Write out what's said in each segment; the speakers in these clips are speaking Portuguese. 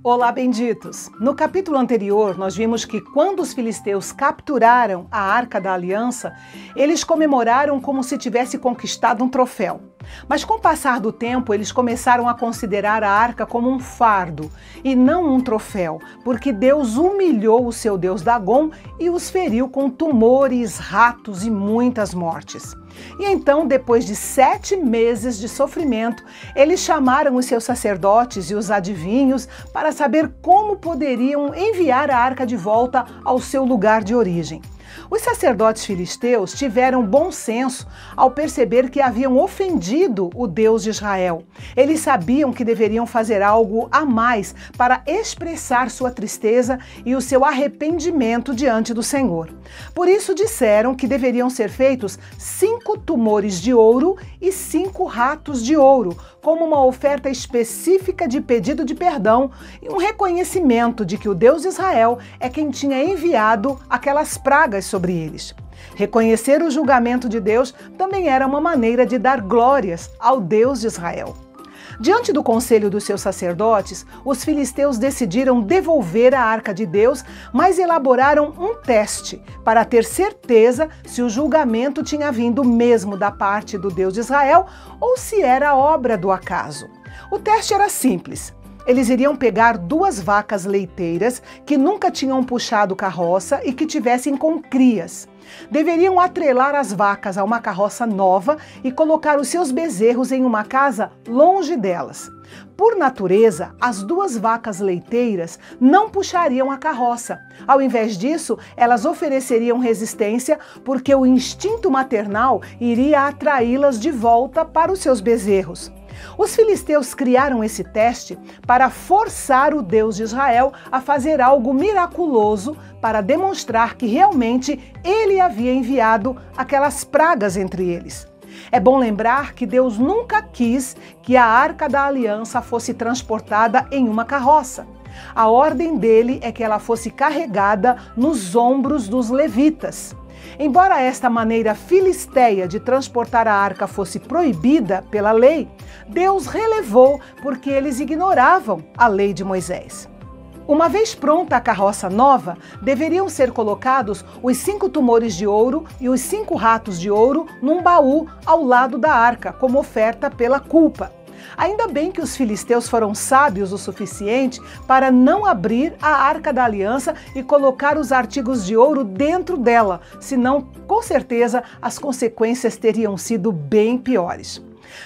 Olá, benditos! No capítulo anterior, nós vimos que quando os filisteus capturaram a Arca da Aliança, eles comemoraram como se tivesse conquistado um troféu. Mas com o passar do tempo, eles começaram a considerar a arca como um fardo e não um troféu, porque Deus humilhou o seu deus Dagom e os feriu com tumores, ratos e muitas mortes. E então, depois de 7 meses de sofrimento, eles chamaram os seus sacerdotes e os adivinhos para saber como poderiam enviar a arca de volta ao seu lugar de origem. Os sacerdotes filisteus tiveram bom senso ao perceber que haviam ofendido o Deus de Israel. Eles sabiam que deveriam fazer algo a mais para expressar sua tristeza e o seu arrependimento diante do Senhor. Por isso disseram que deveriam ser feitos 5 tumores de ouro e 5 ratos de ouro, como uma oferta específica de pedido de perdão e um reconhecimento de que o Deus de Israel é quem tinha enviado aquelas pragas sobre eles. Reconhecer o julgamento de Deus também era uma maneira de dar glórias ao Deus de Israel. Diante do conselho dos seus sacerdotes, os filisteus decidiram devolver a arca de Deus, mas elaboraram um teste para ter certeza se o julgamento tinha vindo mesmo da parte do Deus de Israel ou se era obra do acaso. O teste era simples. Eles iriam pegar 2 vacas leiteiras que nunca tinham puxado carroça e que tivessem com crias. Deveriam atrelar as vacas a uma carroça nova e colocar os seus bezerros em uma casa longe delas. Por natureza, as 2 vacas leiteiras não puxariam a carroça. Ao invés disso, elas ofereceriam resistência porque o instinto maternal iria atraí-las de volta para os seus bezerros. Os filisteus criaram esse teste para forçar o Deus de Israel a fazer algo miraculoso para demonstrar que realmente ele havia enviado aquelas pragas entre eles. É bom lembrar que Deus nunca quis que a Arca da Aliança fosse transportada em uma carroça. A ordem dele é que ela fosse carregada nos ombros dos levitas. Embora esta maneira filisteia de transportar a arca fosse proibida pela lei, Deus relevou porque eles ignoravam a lei de Moisés. Uma vez pronta a carroça nova, deveriam ser colocados os 5 tumores de ouro e os 5 ratos de ouro num baú ao lado da arca, como oferta pela culpa. Ainda bem que os filisteus foram sábios o suficiente para não abrir a Arca da Aliança e colocar os artigos de ouro dentro dela, senão, com certeza, as consequências teriam sido bem piores.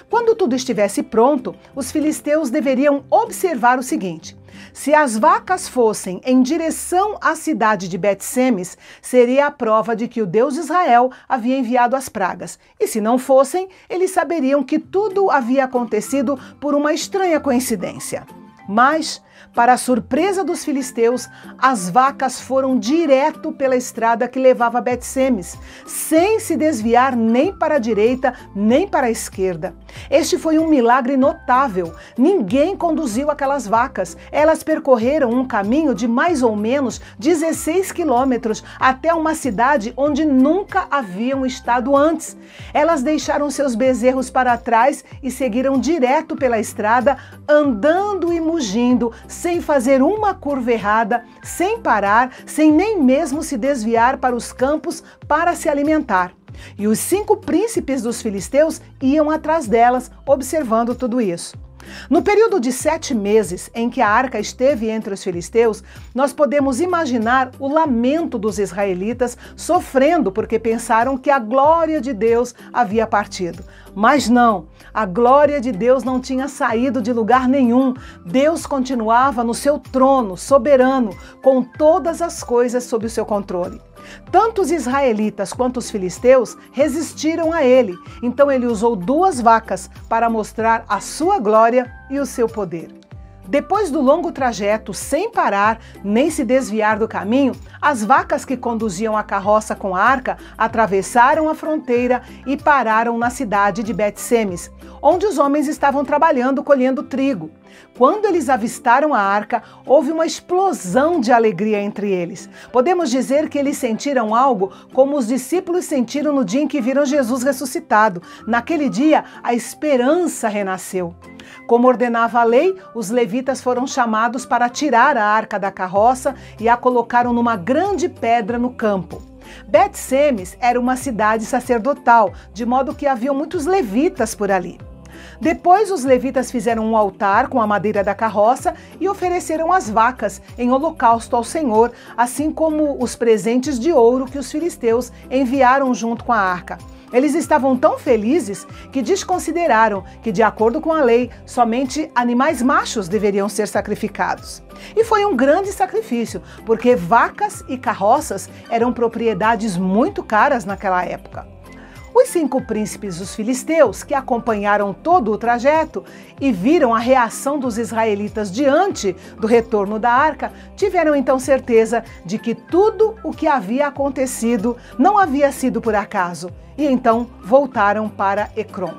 Quando tudo estivesse pronto, os filisteus deveriam observar o seguinte: se as vacas fossem em direção à cidade de Bet-Semes, seria a prova de que o Deus de Israel havia enviado as pragas. E se não fossem, eles saberiam que tudo havia acontecido por uma estranha coincidência. Mas, para a surpresa dos filisteus, as vacas foram direto pela estrada que levava a Bet-Semes, sem se desviar nem para a direita nem para a esquerda. Este foi um milagre notável. Ninguém conduziu aquelas vacas. Elas percorreram um caminho de mais ou menos 16 quilômetros até uma cidade onde nunca haviam estado antes. Elas deixaram seus bezerros para trás e seguiram direto pela estrada, andando e mugindo, sem fazer uma curva errada, sem parar, sem nem mesmo se desviar para os campos para se alimentar. E os 5 príncipes dos filisteus iam atrás delas, observando tudo isso. No período de 7 meses em que a arca esteve entre os filisteus, nós podemos imaginar o lamento dos israelitas sofrendo porque pensaram que a glória de Deus havia partido. Mas não, a glória de Deus não tinha saído de lugar nenhum. Deus continuava no seu trono, soberano, com todas as coisas sob o seu controle. Tanto os israelitas quanto os filisteus resistiram a ele, então ele usou 2 vacas para mostrar a sua glória e o seu poder. Depois do longo trajeto, sem parar nem se desviar do caminho, As vacas que conduziam a carroça com a arca atravessaram a fronteira e pararam na cidade de Bet-Semes, onde os homens estavam trabalhando colhendo trigo. Quando eles avistaram a arca, houve uma explosão de alegria entre eles. Podemos dizer que eles sentiram algo como os discípulos sentiram no dia em que viram Jesus ressuscitado. Naquele dia, a esperança renasceu. Como ordenava a lei, os levitas foram chamados para tirar a arca da carroça e a colocaram numa grande pedra no campo. Bet-Semes era uma cidade sacerdotal, de modo que haviam muitos levitas por ali. Depois, os levitas fizeram um altar com a madeira da carroça e ofereceram as vacas em holocausto ao Senhor, assim como os presentes de ouro que os filisteus enviaram junto com a arca. Eles estavam tão felizes que desconsideraram que, de acordo com a lei, somente animais machos deveriam ser sacrificados. E foi um grande sacrifício, porque vacas e carroças eram propriedades muito caras naquela época. Os 5 príncipes dos filisteus, que acompanharam todo o trajeto e viram a reação dos israelitas diante do retorno da arca, tiveram então certeza de que tudo o que havia acontecido não havia sido por acaso, e então voltaram para Ecrom.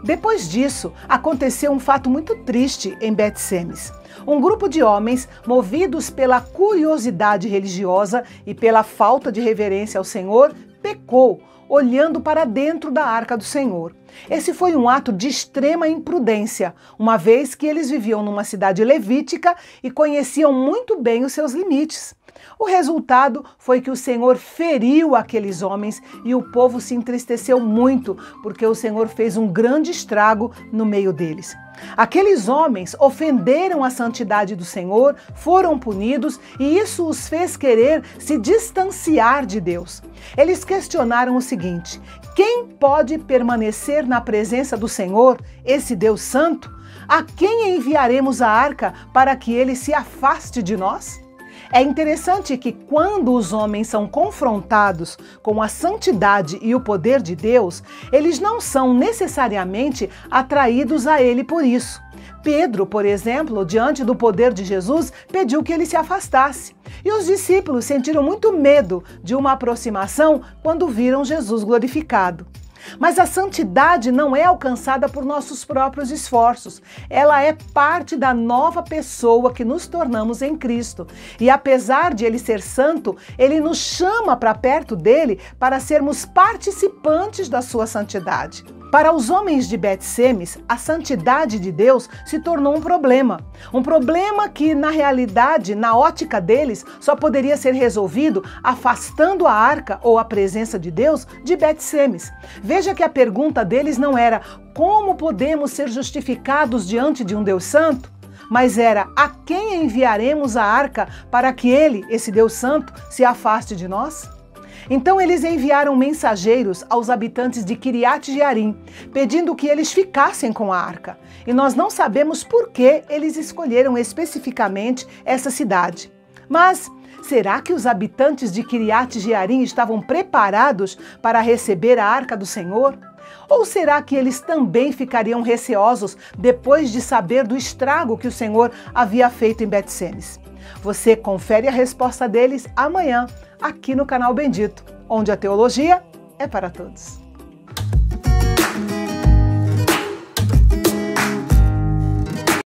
Depois disso, aconteceu um fato muito triste em Bet-Semes. Um grupo de homens, movidos pela curiosidade religiosa e pela falta de reverência ao Senhor, pecou, olhando para dentro da arca do Senhor. Esse foi um ato de extrema imprudência, uma vez que eles viviam numa cidade levítica e conheciam muito bem os seus limites. O resultado foi que o Senhor feriu aqueles homens e o povo se entristeceu muito, porque o Senhor fez um grande estrago no meio deles. Aqueles homens ofenderam a santidade do Senhor, foram punidos e isso os fez querer se distanciar de Deus. Eles questionaram o seguinte: quem pode permanecer na presença do Senhor, esse Deus santo? A quem enviaremos a arca para que ele se afaste de nós? É interessante que quando os homens são confrontados com a santidade e o poder de Deus, eles não são necessariamente atraídos a ele por isso. Pedro, por exemplo, diante do poder de Jesus, pediu que ele se afastasse. E os discípulos sentiram muito medo de uma aproximação quando viram Jesus glorificado. Mas a santidade não é alcançada por nossos próprios esforços. Ela é parte da nova pessoa que nos tornamos em Cristo. E apesar de ele ser santo, ele nos chama para perto dele para sermos participantes da sua santidade. Para os homens de Bet-Semes, a santidade de Deus se tornou um problema. Um problema que, na realidade, na ótica deles, só poderia ser resolvido afastando a arca ou a presença de Deus de Bet-Semes. Veja que a pergunta deles não era como podemos ser justificados diante de um Deus santo, mas era a quem enviaremos a arca para que ele, esse Deus santo, se afaste de nós? Então eles enviaram mensageiros aos habitantes de Quiriat-Jearim, pedindo que eles ficassem com a arca. E nós não sabemos por que eles escolheram especificamente essa cidade. Mas será que os habitantes de Quiriat-Jearim estavam preparados para receber a arca do Senhor? Ou será que eles também ficariam receosos depois de saber do estrago que o Senhor havia feito em Bet-Semes? Você confere a resposta deles amanhã, aqui no canal Bendito, onde a teologia é para todos.